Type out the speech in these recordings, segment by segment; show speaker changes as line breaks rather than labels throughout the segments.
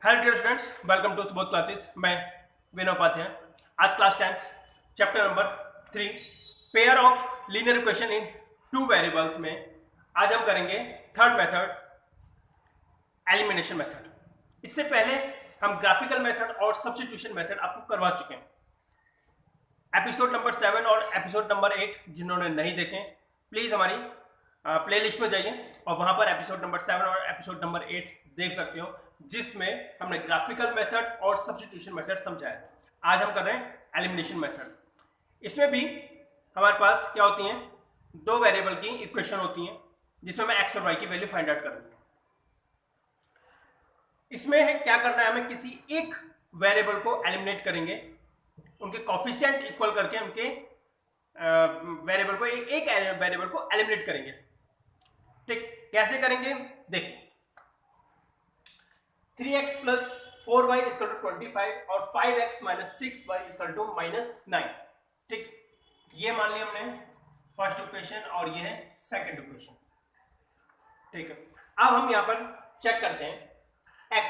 Hello dear students, welcome to Subodh classes. मैं विनय उपाध्याय। आज class 10th chapter number 3 pair of linear equation in two variables में आज हम करेंगे थर्ड मेथड, एलिमिनेशन मेथड। इससे पहले हम ग्राफिकल मेथड और सब्स्टिट्यूशन मेथड आपको करवा चुके हैं। एपिसोड नंबर 7 और एपिसोड नंबर 8 जिन्होंने नहीं देखे प्लीज हमारी प्लेलिस्ट में जाइए और वहां पर एपिसोड नंबर 7 और एपिसोड नंबर 8 देख सकते हो, जिसमें हमने ग्राफिकल मेथड और सब्स्टिट्यूशन मेथड समझाया। आज हम कर रहे हैं एलिमिनेशन मेथड। इसमें भी हमारे पास क्या होती हैं, दो वेरिएबल की इक्वेशन होती हैं जिसमें मैं एक्स और वाई की वैल्यू फाइंड आउट करूंगा। इसमें क्या करना है, हमें किसी एक वेरिएबल को एलिमिनेट करेंगे, उनके कोफिशिएंट इक्वल करके उनके वेरिएबल को एक वेरिएबल को एलिमिनेट करेंगे। ठीक, कैसे करेंगे देखिए। 3x plus 4y equal to 25 और 5x minus 6y equal to -9। ठीक, ये मान लिया हमने फर्स्ट इक्वेशन और ये है सेकंड इक्वेशन। ठीक है, अब हम यहां पर चेक करते हैं x,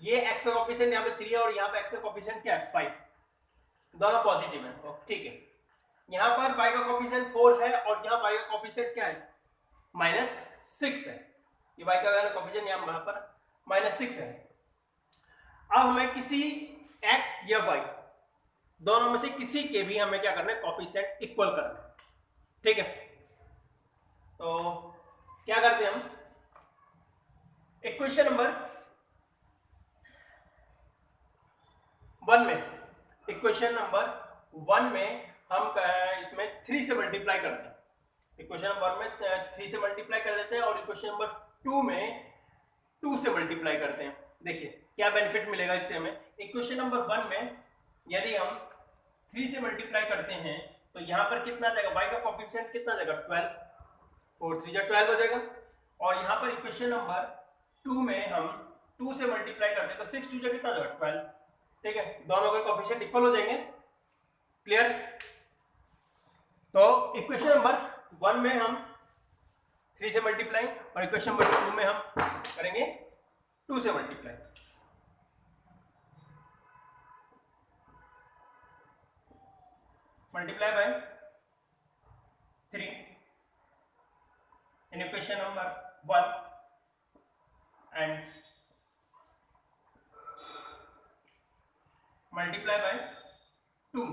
ये x का कोफिशिएंट यहां पे 3 है और यहां पे x का कोफिशिएंट क्या है 5, दोनों पॉजिटिव है। ठीक है, यहां पर y का कोफिशिएंट 4 है और यहां y का कोफिशिएंट क्या है -6 है। ये y का कोफिशिएंट यहां पर -6 है। अब हमें किसी x या y दोनों में से किसी के भी हमें क्या करना है, कोफिशिएंट इक्वल करना है। ठीक है, तो क्या करते हैं हम, इक्वेशन नंबर 1 में, इक्वेशन नंबर 1 में हम इसमें 3 से मल्टीप्लाई करते हैं। इक्वेशन नंबर 1 में 3 से मल्टीप्लाई कर देते हैं और इक्वेशन नंबर 2 में 2 से मल्टीप्लाई करते हैं। देखिए क्या बेनिफिट मिलेगा इससे हमें। इक्वेशन नंबर 1 में यदि हम 3 से मल्टीप्लाई करते हैं तो यहां पर कितना जाएगा, y का कोफिशिएंट कितना जाएगा 12, 4 3 जा 12 हो जाएगा। और यहां पर इक्वेशन नंबर 2 में हम 2 से मल्टीप्लाई करते हैं तो 6 2 जा कितना जाएगा 12। ठीक है, दोनों के कोफिशिएंट इक्वल हो जाएंगे। क्लियर? तो इक्वेशन नंबर 1 में हम 3 से मल्टीप्लाई और इक्वेशन नंबर 2 में हम करेंगे 2 से multiply. Multiply by 3 in equation number 1 and multiply by 2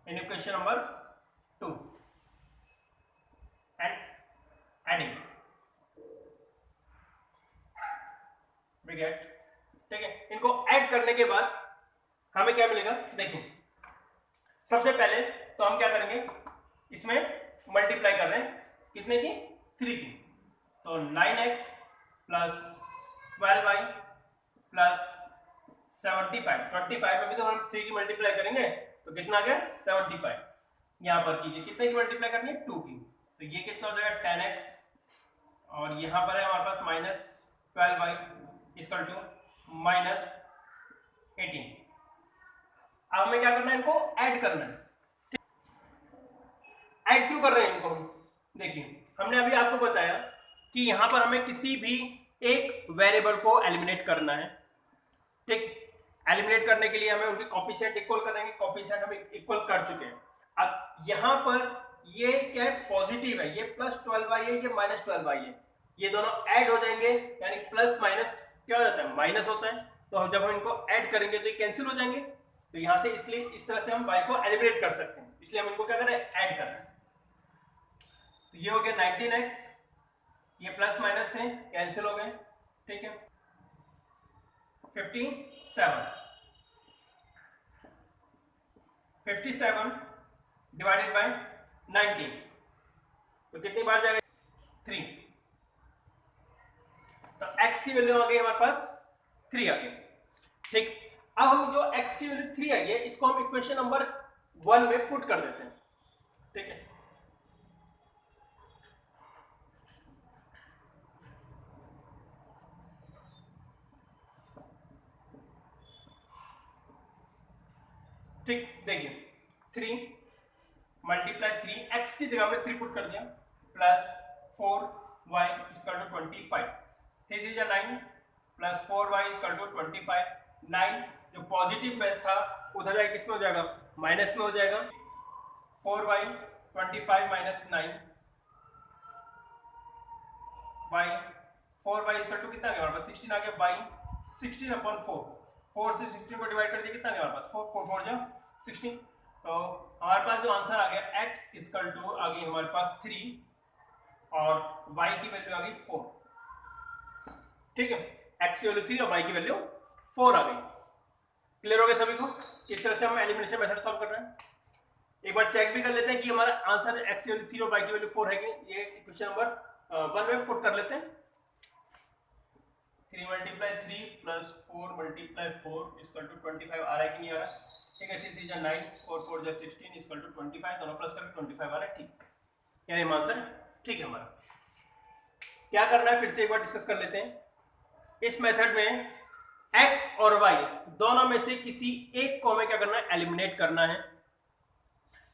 in equation number 2 and adding we get। ठीक है, इनको ऐड करने के बाद हमें क्या मिलेगा देखिए। सबसे पहले तो हम क्या करेंगे, इसमें मल्टीप्लाई कर रहे हैं कितने की, 3 की, तो 9x प्लस 12y प्लस 75। 25 में भी तो हम 3 की मल्टीप्लाई करेंगे तो कितना आ गया 75। यहां पर कीजिए कितने की मल्टीप्लाई करनी है 2 की, तो ये कितना हो जाएगा 10x और यहां पर है हमारे पास -12y इक्वल टू -18। अब हमें क्या करना है, इनको ऐड करना है। ऐड क्यों कर रहे हैं इनको हम, देखिए हमने अभी आपको बताया कि यहां पर हमें किसी भी एक वेरिएबल को एलिमिनेट करना है। ठीक, एलिमिनेट करने के लिए हमें उनके कोफिशिएंट इक्वल करेंगे, कोफिशिएंट हम इक्वल कर चुके हैं। अब यहां पर ये क्या है, पॉजिटिव है, ये +12y है, ये -12y है, ये दोनों ऐड हो जाएंगे यानी प्लस माइनस क्या हो जाता है, माइनस होता है। तो जब हम इनको ऐड करेंगे तो ये कैंसिल हो जाएंगे, तो यहां से इसलिए इस तरह से हम y को एलिमिनेट कर सकते हैं, इसलिए हम इनको क्या कर रहे हैं, ऐड कर रहे हैं। तो ये हो गया 19x, ये प्लस माइनस थे कैंसिल हो गए। ठीक है, 57 डिवाइडेड बाय 19 तो कितनी बार जाएगा 3, तो x की वैल्यू आ गई हमारे पास 3 आ गई। ठीक, अब हम जो x की वैल्यू 3 आई है इसको हम इक्वेशन नंबर 1 में पुट कर देते हैं। ठीक है, ठीक, देखिए 3 मल्टीप्लाई 3 x की जगह में 3 पुट कर दिया प्लस 4y इक्वल टू 25, 3 3 जा 9 प्लस 4y इक्वल टू 25, 9 जो पॉजिटिव में था उधर जाके किस में हो जाएगा, माइनस में हो जाएगा। 4y 25 minus 9 y 4y equal to कितना आ गया हमारे पास 16 आ गया, y 16 अपॉन 4, 4 से 16 को डिवाइड कर दिया कितना आ गया हमारे पास 4, 4 4 जा 16। तो हमारे पास जो आंसर आ गया x इक्वल टू आ गई हमारे पास 3 और y की वैल्यू आ गई 4। ठीक है, x की वैल्यू 3 और y की वैल्यू 4 आ गई। क्लियर हो गया सभी को किस तरह से हम एलिमिनेशन मेथड सॉल्व कर रहे हैं। एक बार चेक भी कर लेते हैं कि हमारा आंसर x की वैल्यू 3 और y की वैल्यू 4 है कि ये क्वेश्चन नंबर 1 में पुट कर लेते हैं। 3 multiply 3 plus 4 multiply 4 equal to 25 आ रहा है कि नहीं आ रहा। ठीक है, 3 3 जा 9, 4 4 जा 16 इक्वल टू 25, दोनों प्लस करके 25 आ रहा है। ठीक, यानी आंसर ठीक है हमारा। क्या करना है फिर से एक बार डिस्कस कर लेते हैं। इस मेथड में x और y दोनों में से किसी एक को हमें क्या करना है, एलिमिनेट करना है।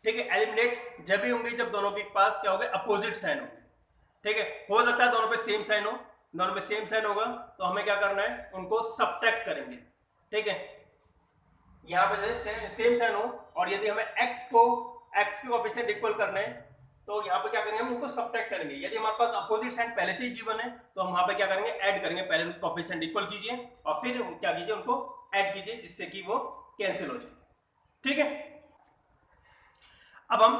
ठीक है, एलिमिनेट जब भी होंगे जब दोनों के पास क्या होगा, अपोजिट साइन होंगे। ठीक है, हो सकता है दोनों पे सेम साइन हो, दोनों पे सेम साइन होगा तो हमें क्या करना है, उनको सब्ट्रैक्ट करेंगे। ठीक है, यहाँ पे सेम साइन हो और यदि हमें x के कोएफिशिएंट इक्वल करना है तो यहाँ पे क्या करेंगे, हम उनको सब्ट्रैक्ट करेंगे। यदि हमारे पास अपोजिट साइन पहले से ही गिवन है तो हम वहां पे क्या करेंगे, ऐड करेंगे। पहले उनको कोएफिशिएंट इक्वल कीजिए और फिर क्या कीजिए, उनको ऐड कीजिए जिससे कि वो कैंसिल हो जाए। ठीक है, अब हम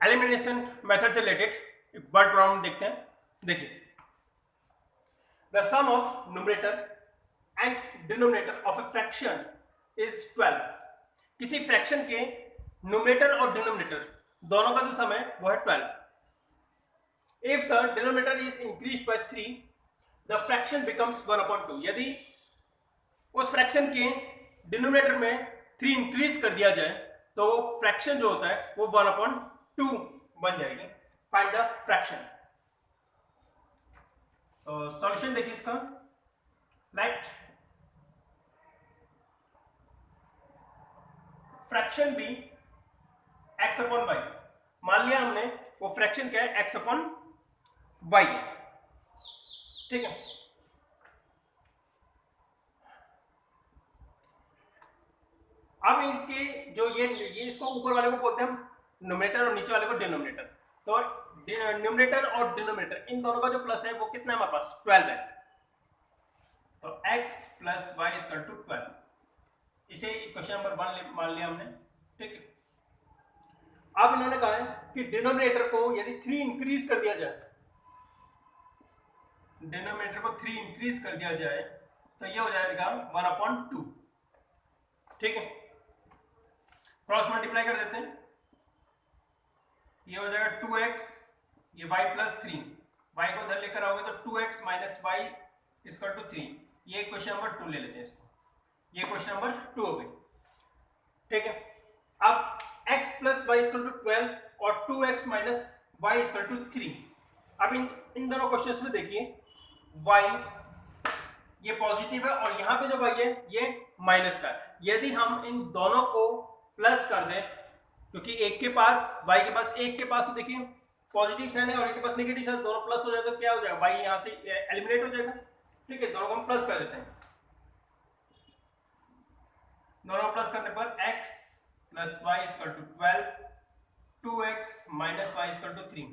एलिमिनेशन मेथड से रिलेटेड एक वर्ड प्रॉब्लम देखते हैं। देखिए, the sum of numerator and denominator of a fraction is 12। किसी फ्रैक्शन के न्यूमरेटर और डिनोमिनेटर दोनों का जो सम है वो है 12। If the denominator is increased by 3 the fraction becomes 1/2। यदि उस फ्रैक्शन के डिनोमिनेटर में 3 इंक्रीज कर दिया जाए तो फ्रैक्शन जो होता है वो 1/2 बन जाएगी। Find the fraction. तो सॉल्यूशन देखिए इसका, लेट फ्रैक्शन बी x/y। मान लिया हमने वो फ्रैक्शन क्या है, x/y। ठीक है, अब इनके जो ये इसको ऊपर वाले को बोलते हैं हम न्यूमरेटर और नीचे वाले को डिनोमिनेटर। तो न्यूमरेटर और डिनोमिनेटर इन दोनों का जो प्लस है वो कितना है हमारे पास, 12 है। तो x + y = 12। इसे क्वेश्चन नंबर 1 मान लिया हमने। ठीक है, अब इन्होंने कहा है कि डिनोमिनेटर को यदि 3 इंक्रीज कर दिया जाए, डिनोमिनेटर को 3 इंक्रीज कर दिया जाए तो ये हो जाएगा 1/2। ठीक है, क्रॉस मल्टीप्लाई कर देते हैं, ये हो जाएगा 2x, ये y + 3, y को उधर लेकर आओगे तो 2x - y = 3। ये क्वेश्चन नंबर 2 ले लेते हैं इसको, ये क्वेश्चन नंबर 2 हो गई। ठीक है, अब x + y = 12 और 2x - y = 3। अब इन दोनों क्वेश्चंस में देखिए, y ये पॉजिटिव है और यहाँ पे जो y है ये माइनस का है। यदि हम इन दोनों को प्लस कर दें, क्योंकि एक के पास y के पास एक के पास तो देखिए पॉजिटिव साइन है और एक के पास नेगेटिव साइन, दोनों प्लस हो जाए तो क्या हो जाएगा, y यहाँ से एलिमिनेट हो जाएगा। ठीक है, दोनों को हम प्लस कर देते हैं। दोनों प्लस करने पर x + y = 12, 2x - y = 3।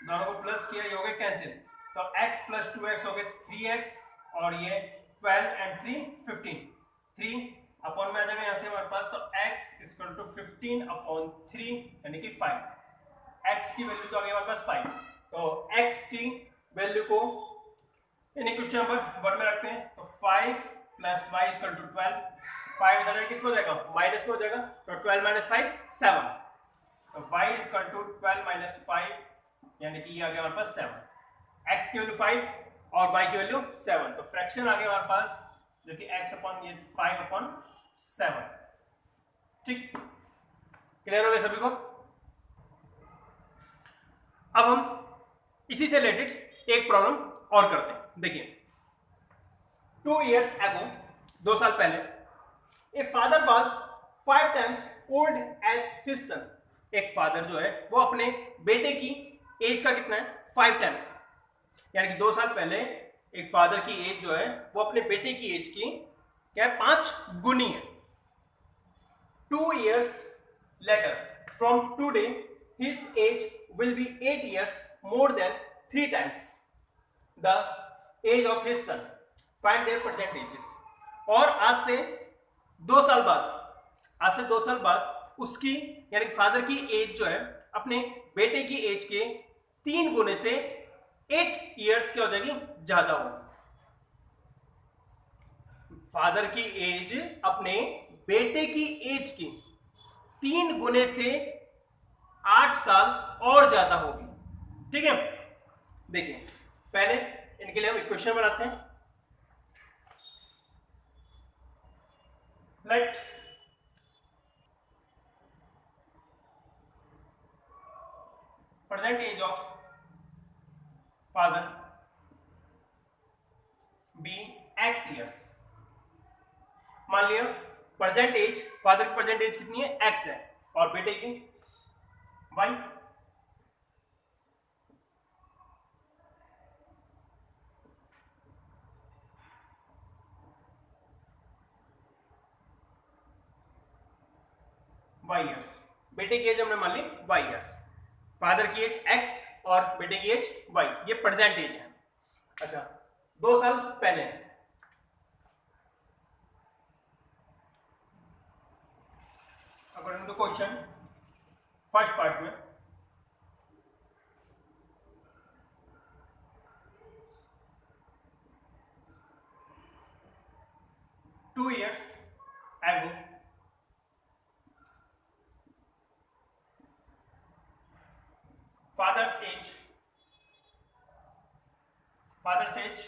दोनों को प्लस किया, ये हो गए कैंसिल। तो x + 2x हो गए 3x और ये 12 and 3 15। 3 अपॉन में आ जाएगा यहाँ से हमारे पास, तो x = 15/3 यानी कि 5। x की वैल्यू तो आ गई हमारे पास 5। तो x की वैल्यू को इन्हीं क्वेश्चन नंबर 1 में रखते हैं। तो 5 + y = 12। 5 इधर किस में हो जाएगा, माइनस में हो जाएगा, तो 12 - 5 7। तो y = 12 - 5 यानी कि ये आ गया हमारे पास 7। x की वैल्यू 5 और y की वैल्यू 7, तो फ्रैक्शन आ गया हमारे पास जो कि x/5/7। ठीक, क्लियर हो गया सभी को। अब हम इसी से रिलेटेड एक प्रॉब्लम और करते हैं। देखिए, 2 years ago, 2 साल पहले, a father was 5 times old as his son। एक फादर जो है वो अपने बेटे की एज का कितना है, 5 times। यानी कि 2 साल पहले एक फादर की एज जो है वो अपने बेटे की एज की क्या है 5 गुनी है। 2 years later from today his age will be 8 years more than 3 times the age of his son. Find their present ages. और आज से 2 साल बाद उसकी यानी फादर की एज जो है अपने बेटे की एज के 3 गुने से 8 इयर्स क्या हो जाएगी, ज्यादा होगी। फादर की एज अपने बेटे की एज की 3 गुने से 8 साल और ज्यादा होगी। ठीक है, देखिए पहले इनके लिए हम इक्वेशन बनाते हैं। Let present age of father be x years. मान लिया प्रेजेंट एज, फादर की प्रेजेंट एज कितनी है, एक्स है, और बेटे की वाई। Y years. बेटे की एज हमने मान ली वाई ईयर्स, फादर की एज एक्स और बेटे की एज वाई, ये प्रेजेंट एज है। अच्छा, 2 साल पहले according to question first part में two years ago father's age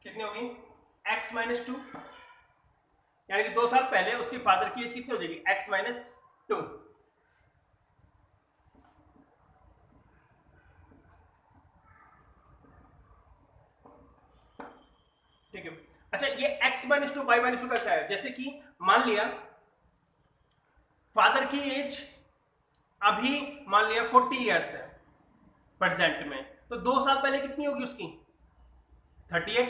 कितनी होगी, x माइनस 2, यानी कि 2 साल पहले उसकी फादर की एज कितनी हो जाएगी, x माइनस 2। ठीक है, अच्छा ये x माइनस 2 वाई माइनस 2 कैसा है, जैसे कि मान लिया फादर की एज अभी मान लिया 40 ईयर्स है प्रेजेंट में, तो 2 साल पहले कितनी होगी उसकी 38,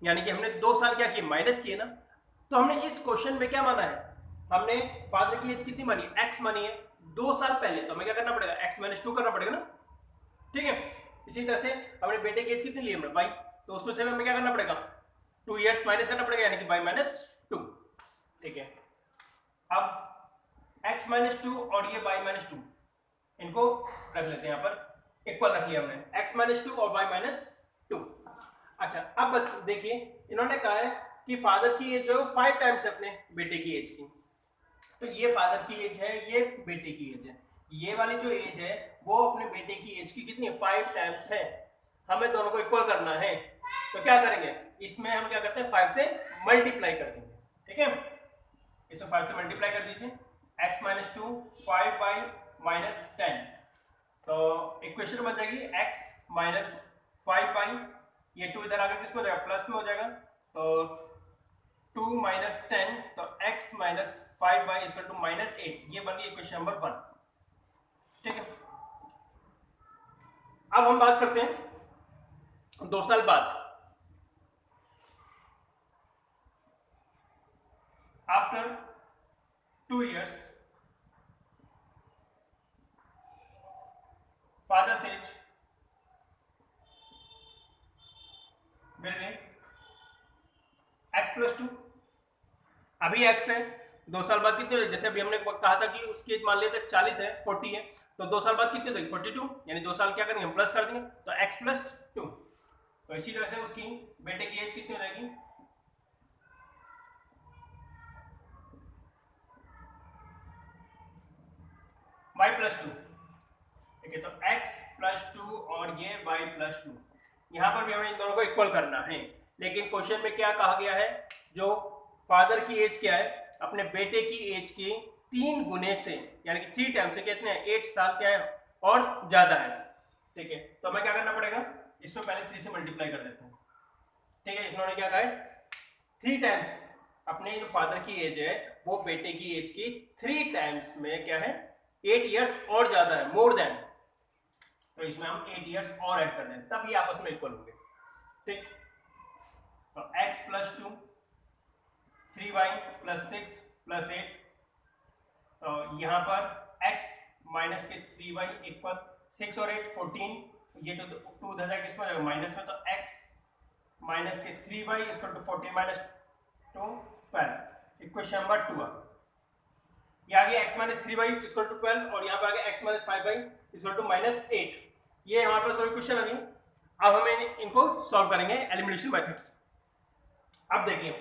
यानी कि हमने 2 साल क्या किए, माइनस किए ना। तो हमने इस क्वेश्चन में क्या माना है, हमने फादर की एज कितनी मानी, x मानी है 2 साल पहले, तो हमें क्या करना पड़ेगा, x माइनस 2 करना पड़ेगा ना। ठीक है, इसी तरह से हमने बेटे की एज कितनी ली हमने y, तो उसमें से हमें क्या करना पड़ेगा, 2 इयर्स माइनस करना पड़ेगा, यानी कि y माइनस 2। ठीक है, अब x माइनस 2 और ये y माइनस 2 इनको रख लेते हैं यहाँ पर, इक्वल रख लिया हमने, x माइनस 2 और y माइनस 2। अच्छा, अब देखिए इन्होंने कहा है कि फादर की एज जो 5 टाइम्स है अपने बेटे की एज की, तो ये फादर की एज है, ये बेटे की एज है, ये वाली जो एज है वो अपने बेटे की एज की कितनी है, 5 टाइम्स है। हमें दोनों को इक्वल करना है, तो क्या करेंगे, इसमें हम क्या करते हैं 5 से मल्टीप्लाई कर देंगे। ठीक है, इसमें 5 से मल्टीप्लाई कर दीजिए, x माइनस 2 5y माइनस 10, तो इक्वेशन बन जाएगी x माइनस 5y, ये 2 इधर आगे किस में हो जाएगा, प्लस में हो जाएगा, तो 2 माइनस 10, तो x minus 5y equal to minus 8, ये बन गई इक्वेशन नंबर 1। ठीक है, अब हम बात करते हैं 2 साल बाद, after 2 years father's age will be x plus 2, अभी x है, 2 साल बाद कितनी हो जाएगी, जैसे अभी हमने कहा था कि उसकी एज मान लिया था 40 है, 40 है, तो 2 साल बाद कितनी हो जाएगी 42, यानी 2 साल क्या करेंगे हम प्लस कर देंगे, तो x प्लस 2। तो इसी तरह से उसकी बेटे की एज कितनी हो जाएगी, y प्लस 2। ठीक है, तो x प्लस 2 और ये y प्लस 2, यहां पर भी हमें इन दोनों को इक्वल करना है, लेकिन क्वेश्चन में क्या कहा गया है, जो फादर की एज क्या है अपने बेटे की एज के 3 गुने से, यानी कि 3 टाइम्स से कितने हैं, 8 साल क्या है और ज्यादा है। ठीक है, तो हमें क्या करना पड़ेगा, इसमें पहले 3 से मल्टीप्लाई कर देते हैं। ठीक है, इन्होंने क्या कहा है 3 टाइम्स, अपने जो फादर की एज है वो बेटे की एज की 3 टाइम्स में क्या है 8 इयर्स और ज्यादा है, मोर देन, तो इसमें हम 8 इयर्स और ऐड कर दें, तब ये आपस में इक्वल होंगे। ठीक, तो x plus 2, 3y plus 6 plus 8, तो यहाँ पर x माइनस के 3y इक्वल 6 और 8 14, ये तो 2 उधर जाएगा किसमें जाएगा माइनस में, तो x माइनस के 3y equal to 14 minus 2 12। Equation number 2 ये आ गया x minus 3y equal to 12 और यहाँ पर आ गया x minus 5y equal to minus 8। ये हमारे पास दो इक्वेशन आ गई। अब हमें इनको सॉल्व करेंगे एलिमिनेशन मेथड से। अब देखिए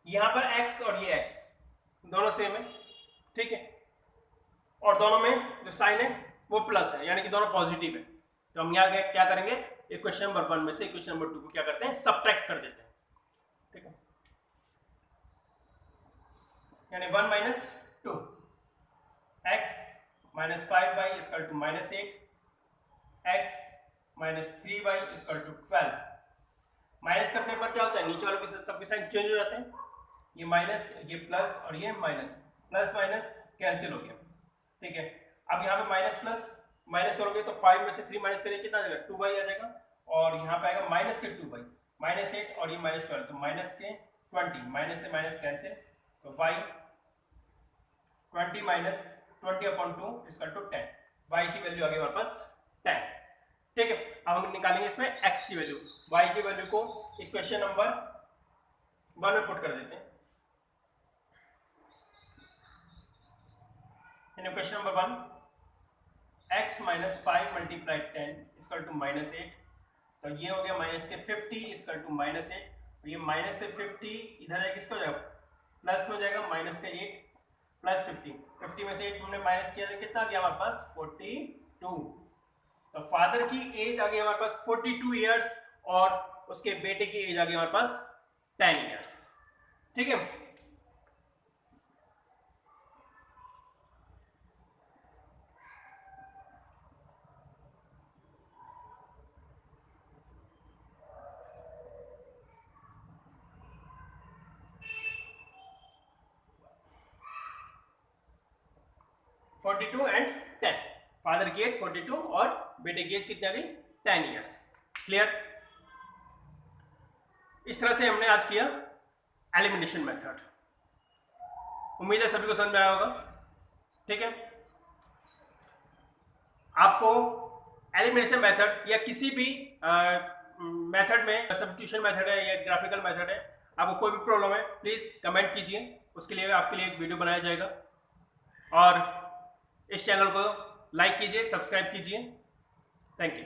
यहाँ पर x और ये x दोनों सेम है, ठीक है, और दोनों में जो साइन है वो प्लस है, यानी कि दोनों पॉजिटिव है। तो हम यहाँ क्या करेंगे, इक्वेशन नंबर 1 में से इक्वेशन नंबर 2 को क्या करते हैं, सब्ट्रैक्ट कर देते हैं, ठीक है, यानी 1 minus 2, x minus 5y equal to minus 8, x minus 3y equal to 12। Minus करने पर क्या होता है, नीचे वालों के सबके साइन चेंज हो जाते हैं, ये माइनस, ये प्लस और ये माइनस, प्लस माइनस कैंसिल हो गया, ठीक है। अब यहाँ पे माइनस प्लस माइनस करोगे तो 5 में से 3 माइनस करेंगे कितना आ जाएगा, 2y आ जाएगा, और यहाँ पे आएगा माइनस के 2y, माइनस 8 और ये माइनस 12, तो माइनस के 20, माइनस से माइनस कैंसिल, तो y 20 minus 20 upon 2 equal to 10, y की वैल्यू आ गई हमारे पास 10, ठीक है। अब हम निकालेंगे इसमें x की वैल्यू, y की वैल्यू को इक्वेशन नंबर 1 में पुट कर देते हैं। इन equation number 1 x minus 5 multiply 10 equal to minus 8, तो ये हो गया माइनस के 50 इक्वल टू माइनस 8, तो ये माइनस से 50 इधर है किसको जाएगा, प्लस में जाएगा, माइनस का 8 प्लस 50 में से 8 हमने माइनस किया तो कितना आ गया हमारे पास 42, तो फादर की एज आ गई हमारे पास 42 ईयर्स और उसके बेटे की एज आ गई हमारे पास 10 ईयर्स, ठीक है। फोर्टी टू एंड 10, फादर की एज 42 और बेटे की एज कितनी आ गई 10 ईयर्स, क्लियर। इस तरह से हमने आज किया एलिमिनेशन मेथड। उम्मीद है सभी को समझ में आया होगा, ठीक है। आपको एलिमिनेशन मेथड या किसी भी मेथड में, सब्स्टिट्यूशन मेथड है या ग्राफिकल मेथड है, आपको कोई भी प्रॉब्लम है प्लीज कमेंट कीजिए, उसके लिए आपके लिए एक वीडियो बनाया जाएगा। और इस चैनल को लाइक कीजिए, सब्सक्राइब कीजिए। Thank you.